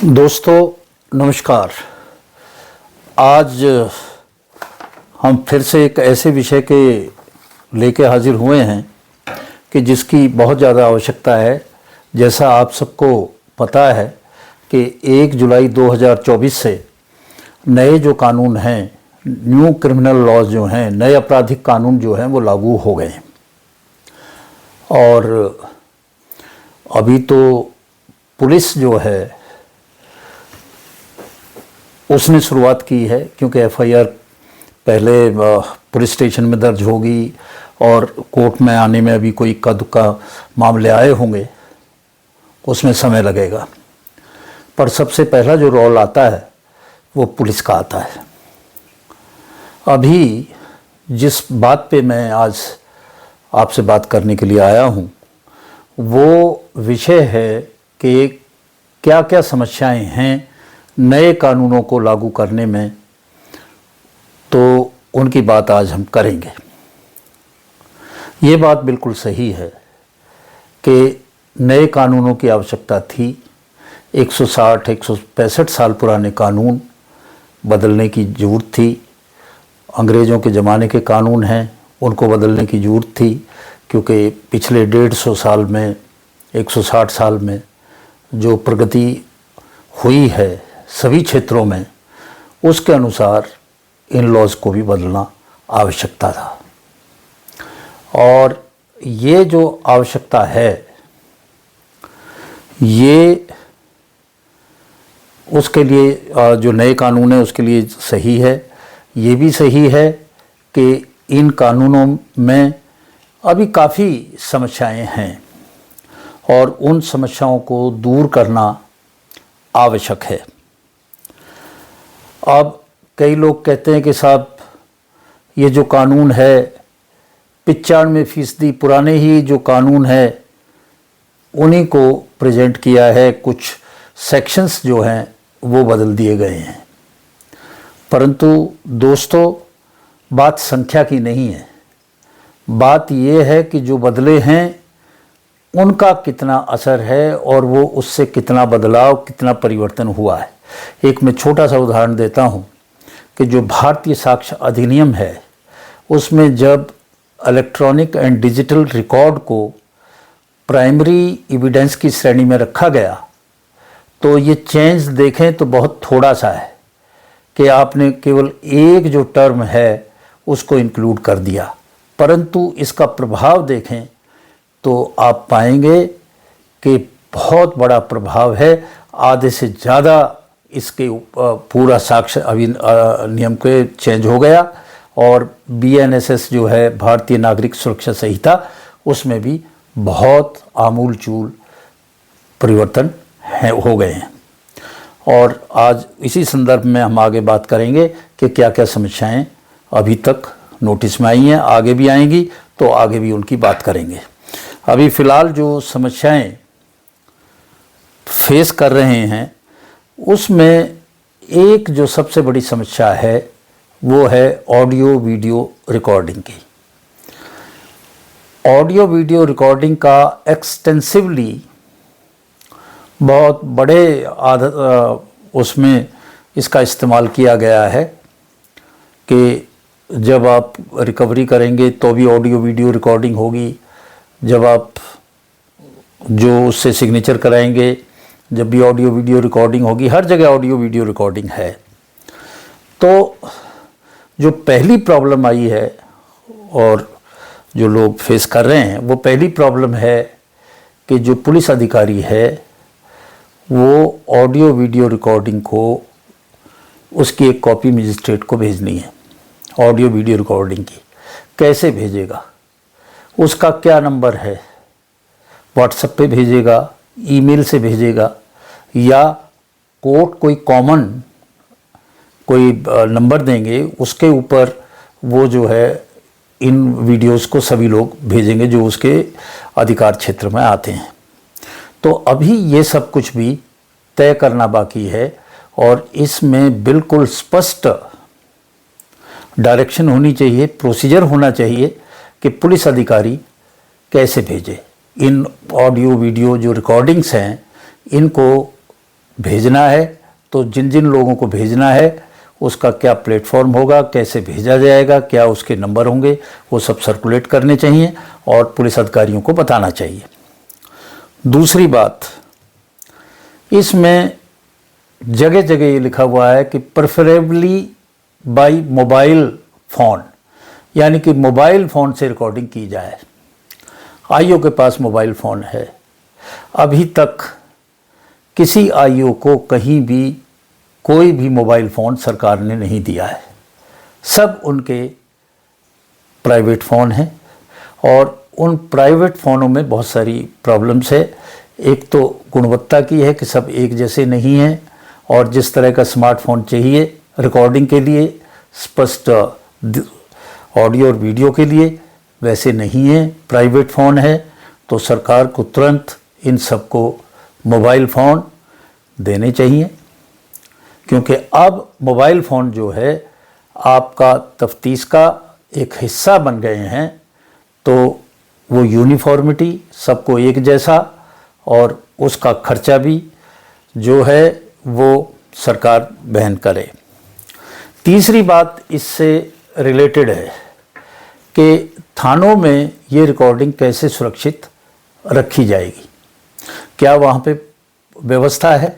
दोस्तों नमस्कार। आज हम फिर से एक ऐसे विषय के लेके हाजिर हुए हैं कि जिसकी बहुत ज़्यादा आवश्यकता है। जैसा आप सबको पता है कि 1 जुलाई 2024 से नए जो कानून हैं, न्यू क्रिमिनल लॉज जो हैं, नए आपराधिक कानून जो हैं वो लागू हो गए हैं। और अभी तो पुलिस जो है उसने शुरुआत की है, क्योंकि एफआईआर पहले पुलिस स्टेशन में दर्ज होगी और कोर्ट में आने में अभी कोई इक्का दुक्का मामले आए होंगे, उसमें समय लगेगा। पर सबसे पहला जो रोल आता है वो पुलिस का आता है। अभी जिस बात पे मैं आज आपसे बात करने के लिए आया हूँ वो विषय है कि क्या क्या समस्याएं हैं नए कानूनों को लागू करने में, तो उनकी बात आज हम करेंगे। ये बात बिल्कुल सही है कि नए कानूनों की आवश्यकता थी। 160-165 साल पुराने कानून बदलने की ज़रूरत थी। अंग्रेज़ों के ज़माने के कानून हैं, उनको बदलने की ज़रूरत थी, क्योंकि पिछले 150 साल में, 160 साल में जो प्रगति हुई है सभी क्षेत्रों में, उसके अनुसार इन लॉज को भी बदलना आवश्यकता था। और ये जो आवश्यकता है ये उसके लिए जो नए कानून है उसके लिए सही है। ये भी सही है कि इन कानूनों में अभी काफ़ी समस्याएं हैं और उन समस्याओं को दूर करना आवश्यक है। अब कई लोग कहते हैं कि साहब ये जो कानून है 95% पुराने ही जो कानून है उन्हीं को प्रेजेंट किया है, कुछ सेक्शंस जो हैं वो बदल दिए गए हैं। परंतु दोस्तों, बात संख्या की नहीं है, बात ये है कि जो बदले हैं उनका कितना असर है और वो उससे कितना बदलाव, कितना परिवर्तन हुआ है। एक मैं छोटा सा उदाहरण देता हूँ कि जो भारतीय साक्ष्य अधिनियम है उसमें जब इलेक्ट्रॉनिक एंड डिजिटल रिकॉर्ड को प्राइमरी एविडेंस की श्रेणी में रखा गया तो ये चेंज देखें तो बहुत थोड़ा सा है कि आपने केवल एक जो टर्म है उसको इंक्लूड कर दिया, परंतु इसका प्रभाव देखें तो आप पाएंगे कि बहुत बड़ा प्रभाव है। आधे से ज़्यादा इसके पूरा साक्ष्य नियम के चेंज हो गया और BNSS जो है भारतीय नागरिक सुरक्षा संहिता, उसमें भी बहुत आमूल-चूल परिवर्तन हो गए हैं। और आज इसी संदर्भ में हम आगे बात करेंगे कि क्या क्या समस्याएं अभी तक नोटिस में आई हैं, आगे भी आएंगी तो आगे भी उनकी बात करेंगे। अभी फ़िलहाल जो समस्याएं फेस कर रहे हैं उसमें एक जो सबसे बड़ी समस्या है वो है ऑडियो वीडियो रिकॉर्डिंग की। ऑडियो वीडियो रिकॉर्डिंग का एक्सटेंसिवली बहुत बड़े उसमें इसका इस्तेमाल किया गया है कि जब आप रिकवरी करेंगे तो भी ऑडियो वीडियो रिकॉर्डिंग होगी, जब आप जो उससे सिग्नेचर कराएंगे जब भी ऑडियो वीडियो रिकॉर्डिंग होगी, हर जगह ऑडियो वीडियो रिकॉर्डिंग है। तो जो पहली प्रॉब्लम आई है और जो लोग फेस कर रहे हैं वो पहली प्रॉब्लम है कि जो पुलिस अधिकारी है वो ऑडियो वीडियो रिकॉर्डिंग को उसकी एक कॉपी मजिस्ट्रेट को भेजनी है। ऑडियो वीडियो रिकॉर्डिंग की कैसे भेजेगा, उसका क्या नंबर है, व्हाट्सएप पे भेजेगा, ईमेल से भेजेगा या कोर्ट कोई कॉमन कोई नंबर देंगे उसके ऊपर वो जो है इन वीडियोस को सभी लोग भेजेंगे जो उसके अधिकार क्षेत्र में आते हैं। तो अभी ये सब कुछ भी तय करना बाकी है और इसमें बिल्कुल स्पष्ट डायरेक्शन होनी चाहिए, प्रोसीजर होना चाहिए कि पुलिस अधिकारी कैसे भेजे इन ऑडियो वीडियो जो रिकॉर्डिंग्स हैं इनको भेजना है तो जिन जिन लोगों को भेजना है उसका क्या प्लेटफॉर्म होगा, कैसे भेजा जाएगा, क्या उसके नंबर होंगे, वो सब सर्कुलेट करने चाहिए और पुलिस अधिकारियों को बताना चाहिए। दूसरी बात, इसमें जगह जगह ये लिखा हुआ है कि प्रेफरेबली बाय मोबाइल फ़ोन, यानी कि मोबाइल फ़ोन से रिकॉर्डिंग की जाए। आईओ के पास मोबाइल फ़ोन है, अभी तक किसी आईओ को कहीं भी कोई भी मोबाइल फ़ोन सरकार ने नहीं दिया है, सब उनके प्राइवेट फ़ोन हैं और उन प्राइवेट फ़ोनों में बहुत सारी प्रॉब्लम्स है। एक तो गुणवत्ता की है कि सब एक जैसे नहीं हैं और जिस तरह का स्मार्टफोन चाहिए रिकॉर्डिंग के लिए, स्पष्ट ऑडियो और वीडियो के लिए, वैसे नहीं है, प्राइवेट फ़ोन है। तो सरकार को तुरंत इन सबको मोबाइल फ़ोन देने चाहिए, क्योंकि अब मोबाइल फ़ोन जो है आपका तफ्तीश का एक हिस्सा बन गए हैं। तो वो यूनिफॉर्मिटी, सबको एक जैसा, और उसका खर्चा भी जो है वो सरकार वहन करे। तीसरी बात इससे रिलेटेड है कि थानों में ये रिकॉर्डिंग कैसे सुरक्षित रखी जाएगी, क्या वहाँ पे व्यवस्था है?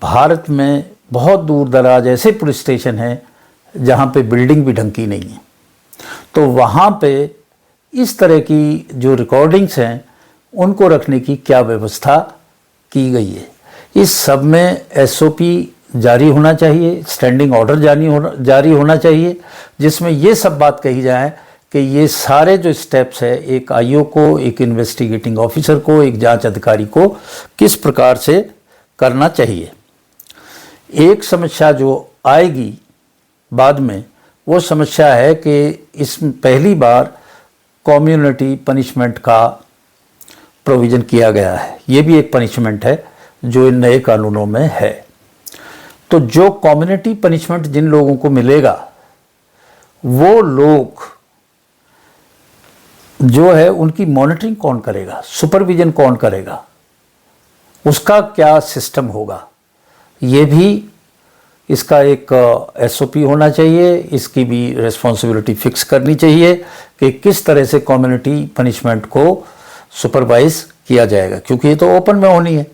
भारत में बहुत दूर दराज ऐसे पुलिस स्टेशन हैं जहाँ पे बिल्डिंग भी ढंग की नहीं है, तो वहाँ पे इस तरह की जो रिकॉर्डिंग्स हैं उनको रखने की क्या व्यवस्था की गई है? इस सब में एसओपी जारी होना चाहिए, स्टैंडिंग ऑर्डर जारी होना चाहिए, जिसमें ये सब बात कही जाए कि ये सारे जो स्टेप्स है एक आईओ को, एक इन्वेस्टिगेटिंग ऑफिसर को, एक जांच अधिकारी को किस प्रकार से करना चाहिए। एक समस्या जो आएगी बाद में, वो समस्या है कि इस पहली बार कम्युनिटी पनिशमेंट का प्रोविज़न किया गया है। ये भी एक पनिशमेंट है जो इन नए कानूनों में है। तो जो कम्युनिटी पनिशमेंट जिन लोगों को मिलेगा, वो लोग जो है उनकी मॉनिटरिंग कौन करेगा, सुपरविजन कौन करेगा, उसका क्या सिस्टम होगा, ये भी इसका एक एसओपी होना चाहिए। इसकी भी रिस्पॉन्सिबिलिटी फिक्स करनी चाहिए कि किस तरह से कम्युनिटी पनिशमेंट को सुपरवाइज किया जाएगा, क्योंकि ये तो ओपन में होनी है,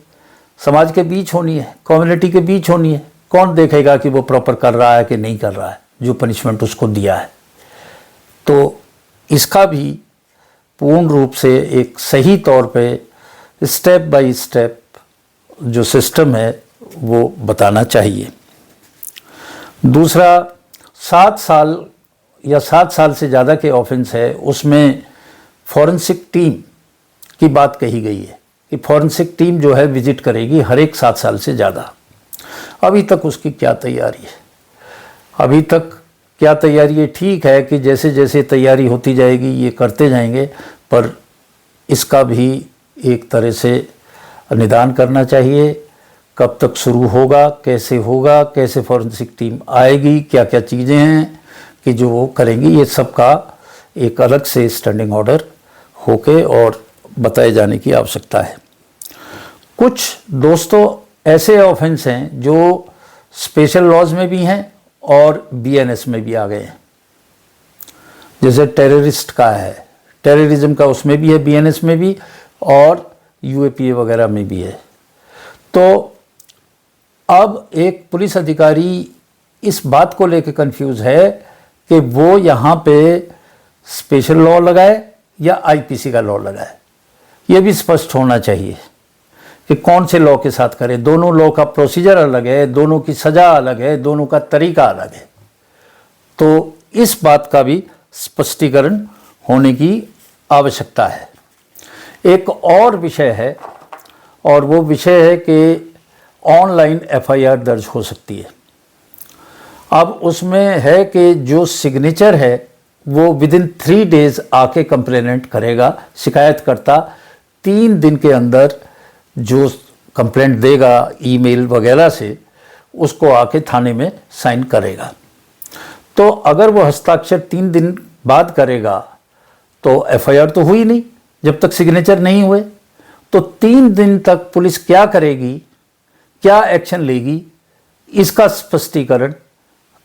समाज के बीच होनी है, कम्युनिटी के बीच होनी है। कौन देखेगा कि वो प्रॉपर कर रहा है कि नहीं कर रहा है जो पनिशमेंट उसको दिया है? तो इसका भी पूर्ण रूप से एक सही तौर पे स्टेप बाय स्टेप जो सिस्टम है वो बताना चाहिए। दूसरा, 7 साल या 7 साल से ज़्यादा के ऑफेंस है, उसमें फॉरेंसिक टीम की बात कही गई है कि फॉरेंसिक टीम जो है विजिट करेगी हर एक 7 साल से ज़्यादा। अभी तक उसकी क्या तैयारी है? अभी तक क्या तैयारी है? ठीक है कि जैसे जैसे तैयारी होती जाएगी ये करते जाएंगे, पर इसका भी एक तरह से निदान करना चाहिए। कब तक शुरू होगा, कैसे फॉरेंसिक टीम आएगी, क्या क्या चीज़ें हैं कि जो वो करेंगी, ये सब का एक अलग से स्टैंडिंग ऑर्डर होके और बताए जाने की आवश्यकता है। कुछ दोस्तों ऐसे ऑफेंस हैं जो स्पेशल लॉज में भी हैं और बीएनएस में भी आ गए हैं। जैसे टेररिस्ट का है, टेररिज्म का उसमें भी है, बीएनएस में भी, और यूएपीए वगैरह में भी है। तो अब एक पुलिस अधिकारी इस बात को लेकर कंफ्यूज है कि वो यहाँ पे स्पेशल लॉ लगाए या आईपीसी का लॉ लगाए। ये भी स्पष्ट होना चाहिए कि कौन से लॉ के साथ करें। दोनों लॉ का प्रोसीजर अलग है, दोनों की सज़ा अलग है, दोनों का तरीका अलग है। तो इस बात का भी स्पष्टीकरण होने की आवश्यकता है। एक और विषय है, और वो विषय है कि ऑनलाइन एफआईआर दर्ज हो सकती है। अब उसमें है कि जो सिग्नेचर है वो विदिन 3 डेज आके कंप्लेनेंट करेगा, शिकायतकर्ता 3 दिन के अंदर जो कंप्लेंट देगा ईमेल वगैरह से, उसको आके थाने में साइन करेगा। तो अगर वो हस्ताक्षर 3 दिन बाद करेगा तो एफआईआर तो हुई नहीं जब तक सिग्नेचर नहीं हुए। तो 3 दिन तक पुलिस क्या करेगी क्या एक्शन लेगी, इसका स्पष्टीकरण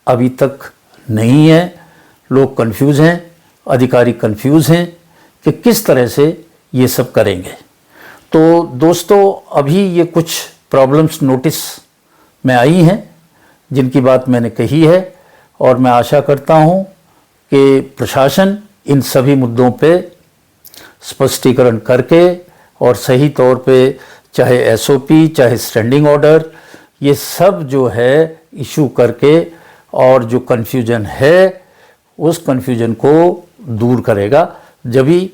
अभी तक नहीं है। लोग कंफ्यूज हैं, अधिकारी कंफ्यूज हैं कि किस तरह से ये सब करेंगे। तो दोस्तों, अभी ये कुछ प्रॉब्लम्स नोटिस में आई हैं जिनकी बात मैंने कही है, और मैं आशा करता हूँ कि प्रशासन इन सभी मुद्दों पे स्पष्टीकरण करके और सही तौर पे चाहे एसओपी, चाहे स्टैंडिंग ऑर्डर, ये सब जो है इशू करके और जो कन्फ्यूजन है उस कन्फ्यूजन को दूर करेगा। जब भी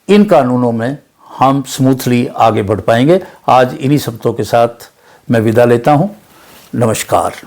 इन कानूनों में हम स्मूथली आगे बढ़ पाएंगे। आज इन्हीं शब्दों के साथ मैं विदा लेता हूँ। नमस्कार।